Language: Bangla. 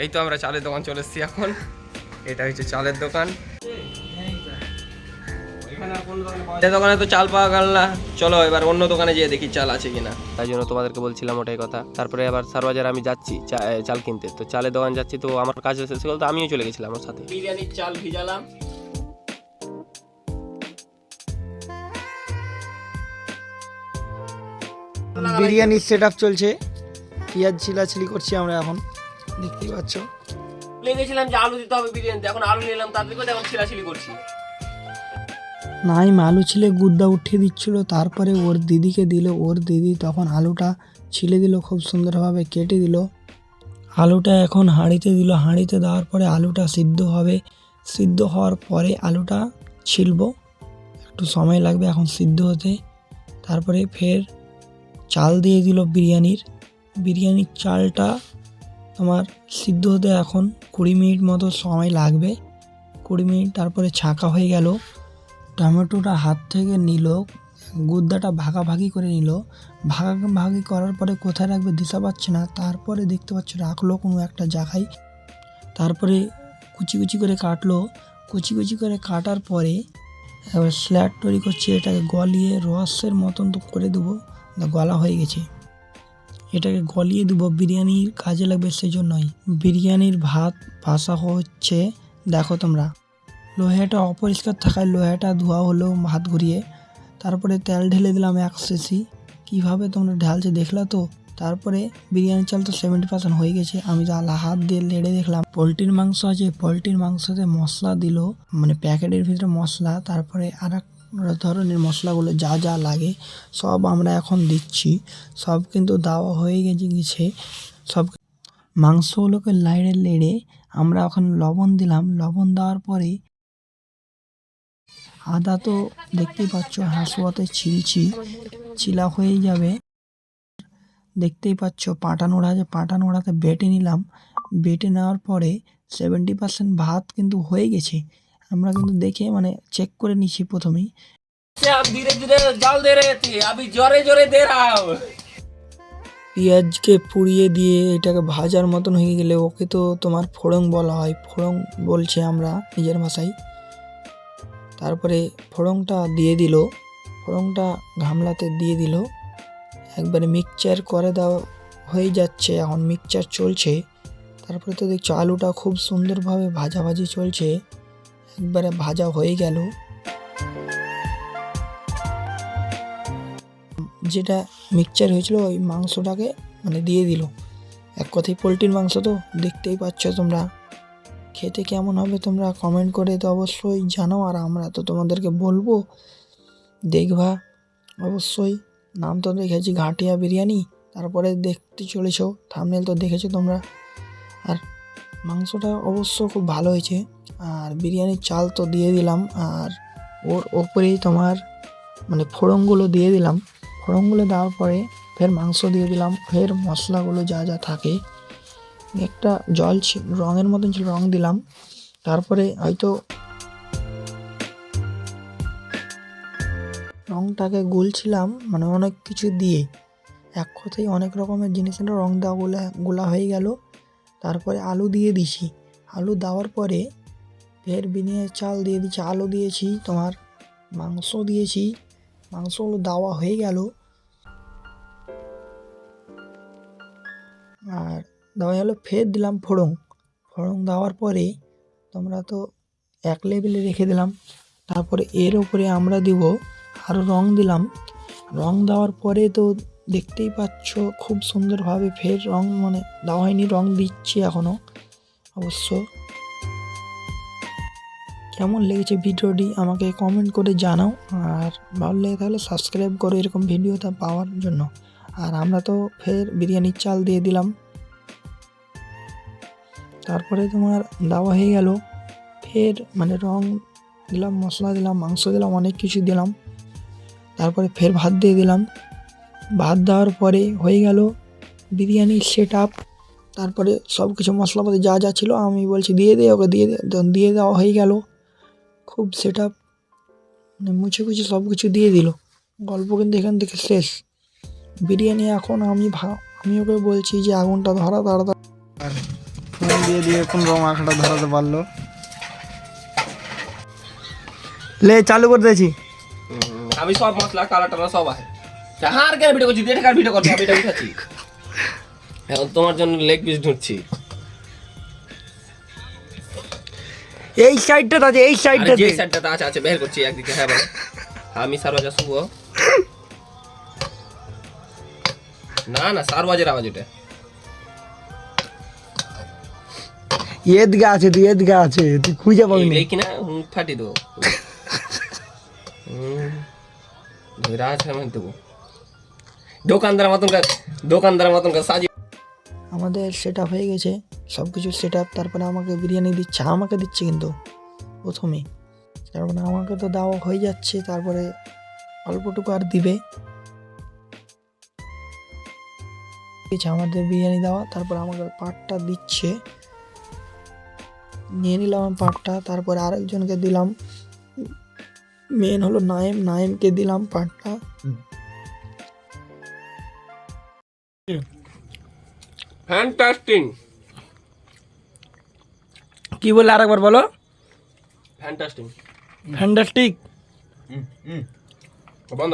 এই তো আমরা চালের দোকান চলে এসেছি এখন। এটা হচ্ছে চালের দোকান। দোকানে তো চাল পাওয়া গেল না, চলো এবার অন্য দোকানে যেয়ে দেখি চাল আছে কিনা। তাই জন্য তোমাদেরকে বলছিলাম ওটাই কথা। তারপরে আবার সারবাজার আমি যাচ্ছি চাল কিনতে, তো চালের দোকান যাচ্ছি, তো আমার কাছে শেষ হলো তো আমিও চলে গেছিলাম আমার সাথে। বিরিয়ানির চাল ভিজালাম। বিরিয়ানির সেট আপ চলছে, পেঁয়াজ ছিলাছিলি করছি আমরা এখন, দেখতেই পাচ্ছ। লেগেছিলাম যে আলু দিতে হবে বিরিয়ানিতে, এখন আলু নিলাম তাড়াতাড়ি করে, এখন ছিলাছিলি করছি। নাই আলু ছিলে গুদ্দা উঠিয়ে দিচ্ছিল, তারপরে ওর দিদিকে দিল, ওর দিদি তখন আলুটা ছিলে দিল, খুব সুন্দরভাবে কেটে দিল। আলুটা এখন হাঁড়িতে দিল, হাঁড়িতে দেওয়ার পরে আলুটা সিদ্ধ হবে, সিদ্ধ হওয়ার পরে আলুটা ছিলবো, একটু সময় লাগবে এখন সিদ্ধ হতে। তারপরে ফের চাল দিয়ে দিল বিরিয়ানির চালটা তোমার সিদ্ধ হতে এখন 20 মিনিট মতো সময় লাগবে, 20 মিনিট। তারপরে ছাঁকা হয়ে গেল, টমেটোটা হাত থেকে নিল, গুদ্দাটা ভাগাভাগি করে নিল, ভাগাভাগি করার পরে কোথায় রাখবে দিশা পাচ্ছে না, তারপরে দেখতে পাচ্ছ রাখলো কোনো একটা জায়গায়। তারপরে কুচি কুচি করে কাটলো, কুচি কুচি করে কাটার পরে এবার স্ল্যাট তৈরি করছি, এটাকে গলিয়ে রসের মতন তো করে দেবো, গলা হয়ে গেছে, এটাকে গলিয়ে দেবো, বিরিয়ানির কাজে লাগবে সেই জন্যই। বিরিয়ানির ভাত ভাসা হচ্ছে, দেখো তোমরা। লোহাটা অপরিষ্কার থাকায় লোহাটা ধোয়া হলো হাত ঘুরিয়ে। তারপরে তেল ঢেলে দিলাম 1 সিসি, কীভাবে তোমরা ঢালছে দেখলা তো। তারপরে বিরিয়ানির চাল তো 70% হয়ে গেছে, আমি হাত দিয়ে নেড়ে দেখলাম। পোলট্রির মাংস আছে, পোলট্রির মাংসতে মশলা দিল, মানে প্যাকেটের ভিতরে মশলা, তারপরে আর এক ধরনের মশলাগুলো যা যা লাগে সব আমরা এখন দিচ্ছি, সব কিন্তু দেওয়া হয়ে গেছে সব। মাংসগুলোকে লেড়ে আমরা এখন লবণ দিলাম, লবণ দেওয়ার পরে আদা তো দেখতেই পাচ্ছ হাঁসুয়াতে চিলা হয়ে যাবে, দেখতেই পাচ্ছ। পাটা নোড়াতে বেটে নিলাম, বেটে নেওয়ার পরে 70% ভাত কিন্তু হয়ে গেছে। আমরা কিন্তু দেখে মানে চেক করে নিচ্ছি প্রথমেই। ধীরে ধীরে জাল দে রে, আবি জোরে জোরে দে রাও। পেঁয়াজকে পুড়িয়ে দিয়ে এটাকে ভাজার মতন হয়ে গেলে ওকে তো তোমার ফোড়ং বলা হয়, ফোড়ং বলছে আমরা নিজের ভাষায়। তারপরে ফোড়ংটা দিয়ে দিল, ফোড়ংটা গামলাতে দিয়ে দিল, একবারে মিক্সচার করে দেওয়া হয়ে যাচ্ছে, এখন মিক্সচার চলছে। তারপরে তো দেখছো আলুটা খুব সুন্দরভাবে ভাজাভাজি চলছে, একবারে ভাজা হয়ে গেল। যেটা মিক্সচার হয়েছিল ওই মাংসটাকে মানে দিয়ে দিল, এক কথায় পোলট্রির মাংস তো দেখতেই পাচ্ছ তোমরা। খেতে কেমন হবে তোমরা কমেন্ট করে তো অবশ্যই জানাও, আর আমরা তো তোমাদেরকে বলবো দেখবা অবশ্যই। নাম তো দেখেছি ঘাটিয়া বিরিয়ানি, তারপরে দেখতে চলেছ থাম্বনেল তো দেখেছো তোমরা। আর মাংসটা অবশ্য খুব ভালো হয়েছে, আর বিরিয়ানির চাল তো দিয়ে দিলাম, আর ওর ওপরেই তোমার মানে ফোড়নগুলো দিয়ে দিলাম। ফোড়নগুলো দেওয়ার পরে ফের মাংস দিয়ে দিলাম, ফের মশলাগুলো যা যা থাকে, একটা জল রঙের মতন ছিল রঙ দিলাম। তারপরে হয়তো রঙটাকে গুলছিলাম, মানে অনেক কিছু দিয়ে, এক কথায় অনেক রকমের জিনিসের রঙ দেওয়া গোলা হয়ে গেল। তারপরে আলু দিয়ে দিছি, আলু দেওয়ার পরে ফের বিরিয়ানির চাল দিয়ে দিচ্ছি, আলু দিয়েছি, তোমার মাংস দিয়েছি, মাংসগুলো দেওয়া হয়ে গেল। আর দেওয়া গেলো, ফের দিলাম ফোড়ন দেওয়ার পরে তোমরা তো এক লেভেলে রেখে দিলাম। তারপরে এর উপরে আমরা দিব আরও রং দিলাম, রং দেওয়ার পরে তো দেখতেই পাচ্ছ খুব সুন্দরভাবে ফের রং মানে দেওয়া হয়নি, রং দিচ্ছি এখনও অবশ্য। কেমন লেগেছে ভিডিওটি আমাকে কমেন্ট করে জানাও, আর ভালো লেগে থাকলে সাবস্ক্রাইব করো এরকম ভিডিওটা পাওয়ার জন্য। আর আমরা তো ফের বিরিয়ানির চাল দিয়ে দিলাম, তারপরে তোমার দেওয়া হয়ে গেল, ফের মানে রং দিলাম, মশলা দিলাম, মাংস দিলাম, অনেক কিছু দিলাম। তারপরে ফের ভাত দিয়ে দিলাম, ভাত দেওয়ার পরে হয়ে গেল বিরিয়ানির সেট আপ। তারপরে সব কিছু মশলাপাতি যা যা ছিল আমি বলছি দিয়ে দে ওকে, দিয়ে দেওয়া হয়ে গেল। খুব সেট আপ মানে মুছে কুচে সব কিছু দিয়ে দিল, গল্প কিন্তু এখান থেকে শেষ। বিরিয়ানি এখন আমি ওকে বলছি যে আগুনটা ধরা তাড়াতাড়ি, আর নুন দিয়ে দিয়ে কোন রকম আঁকাটা ধরাতে পারলো। লে চালু করে দিয়েছি। আমি সব মশলা কালা টালা সব আছে। আর কেন ভিডিও করছি? এটা কার ভিডিও করছি? আমি এটা উঠাচ্ছি। এখন তোমার জন্য লেগ পিস ঢুকছি। এই সাইডটা আছে, এই সাইডটা যে সাইডটা আছে আছে বের করছি একদিকে। হ্যাঁ বলো। আমি সারওয়াজা শুভ। না না সারওয়াজের আওয়াজ এটা। এদিকে আছে, তুই এদিকে আছে, তুই খুঁজে পাবি না। এই কিনা ফাটি দেবো। ধরা আছে আমি দেবো। দোকানদার মতন কাজ সাজি। আমাদের সেট আপ হয়ে গেছে সব কিছু সেট আপ। তারপরে আমাকে বিরিয়ানি দিচ্ছে, আমাকে দিচ্ছে কিন্তু প্রথমে। তারপরে আমাকে তো দেওয়া হয়ে যাচ্ছে, তারপরে অল্পটুকু আর দিবে। আমাদের বিরিয়ানি দেওয়া, তারপরে আমাকে পাটটা দিচ্ছে, নিয়ে নিলাম আমি পাটটা। তারপরে আরেকজনকে দিলাম, মেন হলো নাইমকে দিলাম পাটটা। ফ্যান্টাস্টিং। কি বলে আরেকবার বলো? ফ্যান্টাস্টিং। ফ্যান্টাস্টিক। বন্ধ।